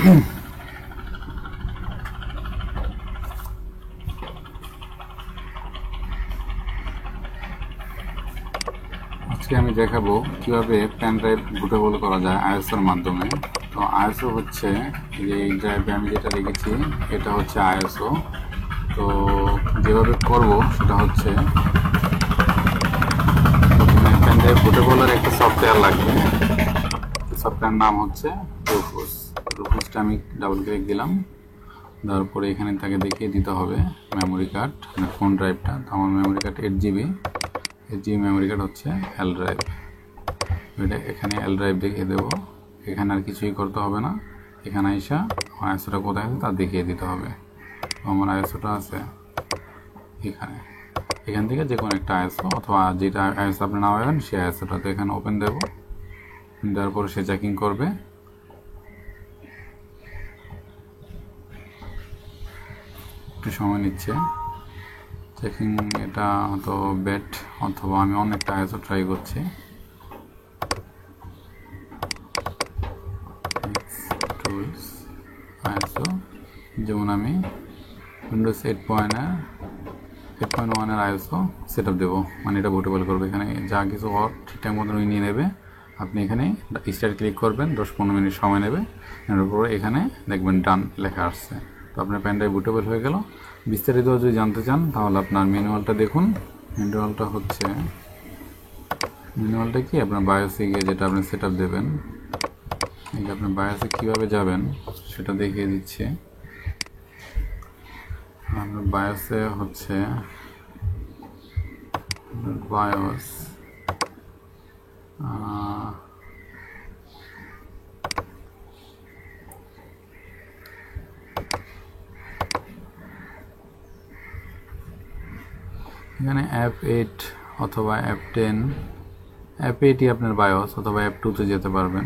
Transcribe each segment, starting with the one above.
আজকে আমি দেখাবো কিভাবে পেন ড্রাইভ বুটেবল করা যায় আইএসওর মাধ্যমে। তো আইএসও হচ্ছে এই ড্রাইভে আমি যেটা রেখেছি এটা হচ্ছে আইএসও। তো যেভাবে করব সেটা হচ্ছে প্রথমে পেন ড্রাইভ বুটেবলের একটা সফটওয়্যার লাগবে। সফটওয়্যার নাম হচ্ছে রুফুস। রুফুসটা আমি ডাবল ক্লিক দিলাম, তারপরে এখানে তাকে দেখিয়ে দিতে হবে মেমোরি কার্ড, ফোন ড্রাইভটা। তো আমার memory card 8 GB। 8 GB memory card হচ্ছে এল ড্রাইভ। এটা এখানে এল ড্রাইভ দেখিয়ে দেবো। এখানে আর কিছুই করতে হবে না, এখানে আইসা আমার আইএসওটা কোথায় আছে তা দেখিয়ে দিতে হবে। আমার আইএসওটা আছে এখানে, এখান থেকে যে কোনো একটা আইএসও অথবা যেটা আইএসও আপনি নামাবেন সেই আইএসওটা। তো এখানে ওপেন দেবো, দেওয়ার পরে সে চেকিং করবে। একটু সময় নিচ্ছে চেকিং, এটা হয়তো বেট অথবা আমি অনেকটা আইএসও ট্রাই করছি। টুলস আইএসও, যেমন আমি উইন্ডোজ 8.1 আইএসও সেট আপ দেবো, মানে এটা বুটেবল করবে। এখানে যা কিছু ঠিকঠাক মতো নিয়ে নেবে। আপনি এখানে স্টার্ট ক্লিক করবেন, 10-15 মিনিট সময় নেবে। নেওয়ার পরে এখানে দেখবেন ডান লেখা আসছে। তো আপনার পেন ড্রাইভ বুটেবল হয়ে গেল। বিস্তারিত যদি জানতে চান তাহলে আপনার ম্যানুয়ালটা দেখুন। ম্যানুয়ালটা কি আপনার বায়োসে গিয়ে যেটা আপনি সেট আপ দেবেন, এই আপনার বায়োসে কীভাবে যাবেন সেটা দেখিয়ে দিচ্ছে। আপনার বায়োসে হচ্ছে বায়োস, এখানে F8 অথবা F10, F8ই আপনার বায়োস, অথবা F2তে যেতে পারবেন।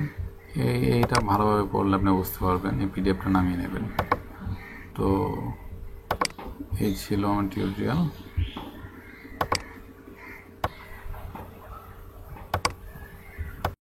এইটা ভালোভাবে পড়লে আপনি বুঝতে পারবেন। এই পিডিএফটা নামিয়ে নেবেন। তো এই ছিল আমার টিউটোরিয়াল।